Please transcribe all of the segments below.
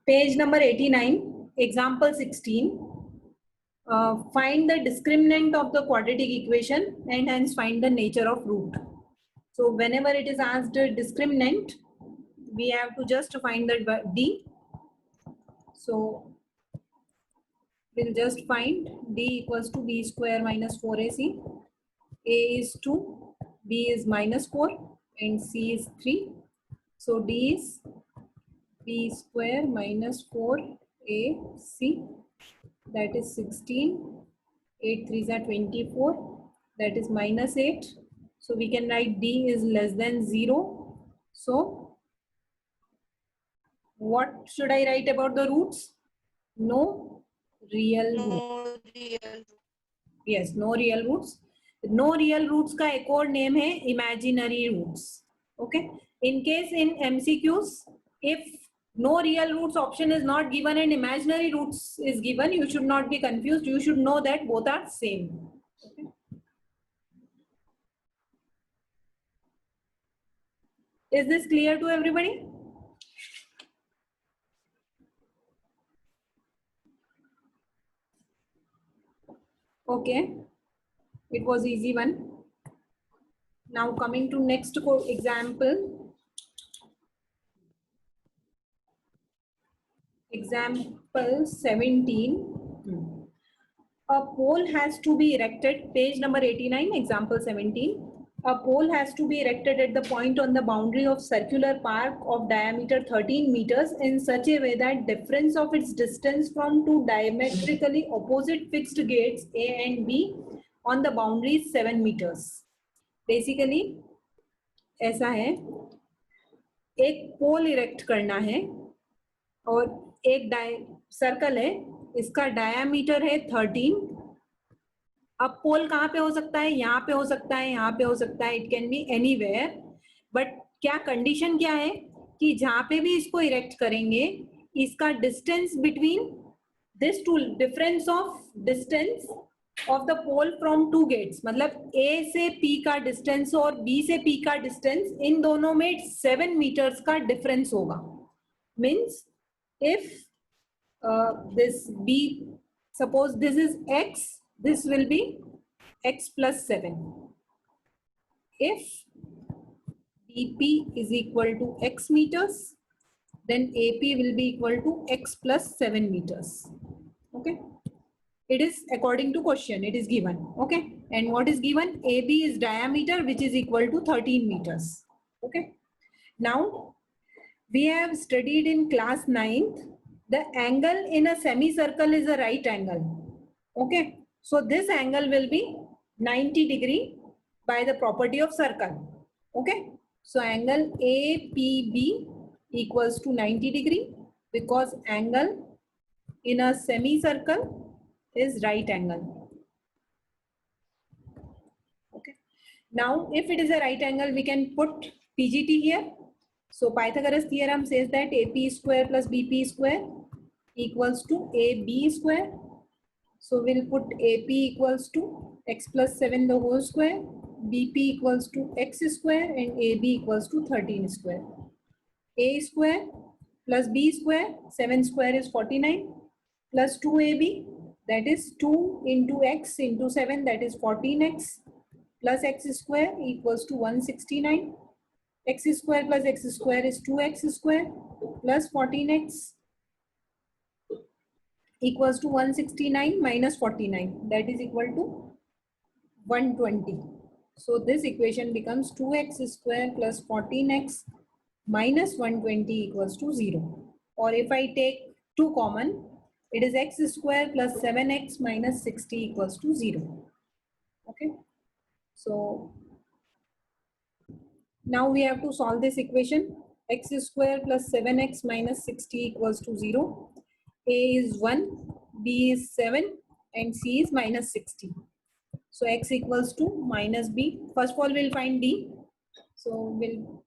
Page number 89, example 16. Find the discriminant of the quadratic equation and hence find the nature of root. So whenever it is asked a discriminant, we have to just find the d. So we'll just find d equals to b square minus 4ac. A is 2, b is minus 4 and c is 3. So d is b square minus 4ac, that is 16. 8 3s are 24, that is minus 8. So we can write d is less than 0. So what should I write about the roots? No real roots. Yes, no real roots. No real roots का एक और name है imaginary roots. Okay. In case in MCQs, if no real roots option is not given and imaginary roots is given, you should not be confused. You should know that both are same. Okay. Is this clear to everybody? Okay, it was easy one. Now coming to next example. Example 17. A pole has to be erected, page number 89, example 17. A pole has to be erected at the point on the boundary of circular park of diameter 13 meters in such a way that difference of its distance from two diametrically opposite fixed gates A and B on the boundary is 7 meters. Basically, ऐसा है, एक पोल erect करना है और एक circle है, इसका diameter है 13. अब पोल कहाँ पे हो सकता है? यहाँ पे हो सकता है, यहाँ पे हो सकता है, it can be anywhere. But क्या कंडीशन क्या है कि जहाँ पे भी इसको इरेक्ट करेंगे, इसका distance between this two difference of distance of the pole from two gates, मतलब A से P का डिस्टेंस और B से P का डिस्टेंस, इन दोनों में 7 मीटर्स का डिफरेंस होगा. Means if this B, suppose this is X, this will be X plus 7. If BP is equal to X meters, then AP will be equal to X plus 7 meters. Okay. It is according to question, it is given. Okay. And what is given? AB is diameter, which is equal to 13 meters. Okay. Now, we have studied in class 9th, the angle in a semicircle is a right angle. Okay. So this angle will be 90 degree by the property of circle. Okay. So angle APB equals to 90 degree because angle in a semicircle is right angle. Okay. Now if it is a right angle, we can put PGT here. So Pythagoras theorem says that AP square plus BP square equals to AB square. So we'll put AP equals to X plus 7 the whole square, BP equals to X square and AB equals to 13 square. A square plus B square, 7 square is 49, plus 2AB, that is 2 into X into 7, that is 14X, plus X square equals to 169. X square plus X square is 2X square plus 14X equals to 169 minus 49, that is equal to 120. So this equation becomes 2X square plus 14X minus 120 equals to 0. Or if I take 2 common, it is X square plus 7X minus 60 equals to 0. Okay. So now we have to solve this equation. X square plus 7X minus 60 equals to 0. A is 1, B is 7 and C is minus 60. So X equals to minus B. First of all, we'll find D. So we'll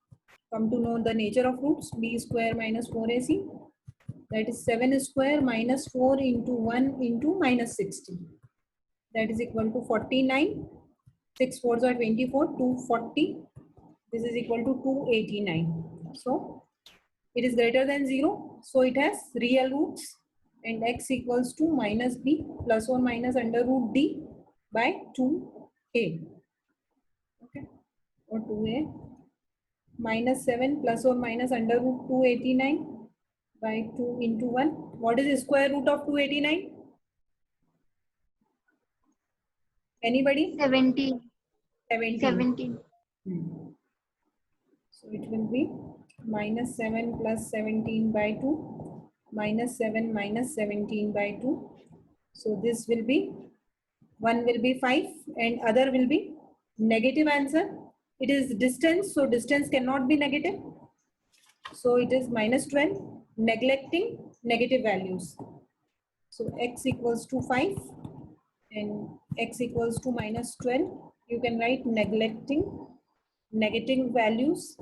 come to know the nature of roots. B square minus 4AC. That is 7 square minus 4 into 1 into minus 60. That is equal to 49. 6 4s are 24, 240. This is equal to 289. So it is greater than 0, so it has real roots, and x equals to minus b plus or minus under root d by 2a. Okay, or 2a minus 7 plus or minus under root 289 by 2 into 1. What is the square root of 289? Anybody? 17. 17. So it will be minus 7 plus 17 by 2 minus 7 minus 17 by 2. So this will be, one will be 5 and other will be negative answer. It is distance, so distance cannot be negative. So it is minus 12, neglecting negative values. So x equals to 5 and x equals to minus 12. You can write neglecting negative values,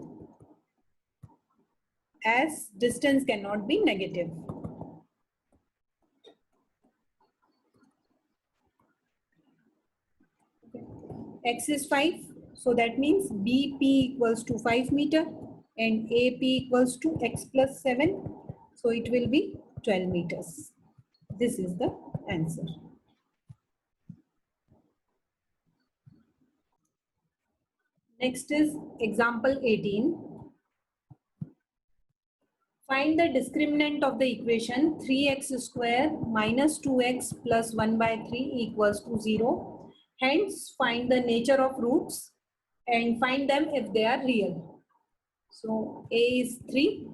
as distance cannot be negative. X is 5, so that means BP equals to 5 meter and AP equals to x plus 7, so it will be 12 meters. This is the answer. Next is example 18. Find the discriminant of the equation 3x square minus 2x plus 1 by 3 equals to 0. Hence, find the nature of roots and find them if they are real. So, A is 3,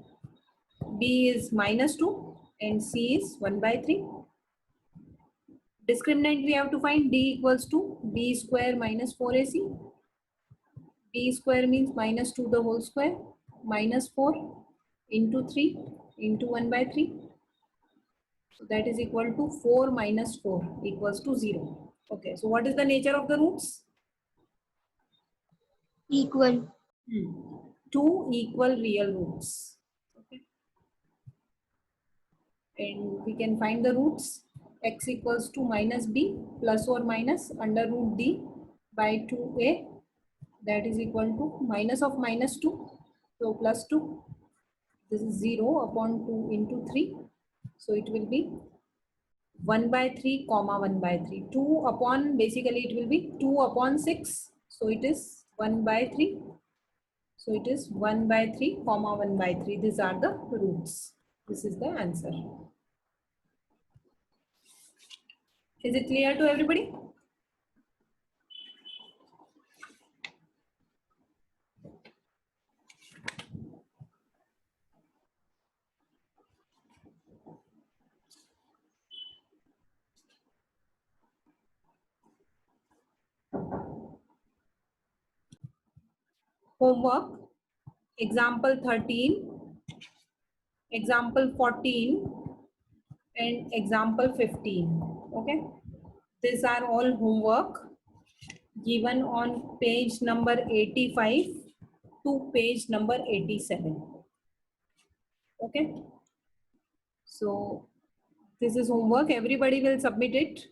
B is minus 2 and C is 1 by 3. Discriminant we have to find D equals to B square minus 4AC. B square means minus 2 the whole square minus 4 into 3 into 1 by 3. So that is equal to 4 minus 4 equals to 0. Okay, so what is the nature of the roots? Equal. 2 equal real roots. Okay. And we can find the roots. X equals to minus b plus or minus under root d by 2a. That is equal to minus of minus 2. So plus 2. This is 0 upon 2 into 3. So it will be 1 by 3 comma 1 by 3. 2 upon, basically it will be 2 upon 6. So it is 1 by 3. So it is 1 by 3 comma 1 by 3. These are the roots. This is the answer. Is it clear to everybody? Homework, example 13, example 14 and example 15. Okay, these are all homework given on page number 85 to page number 87. Okay, so this is homework, everybody will submit it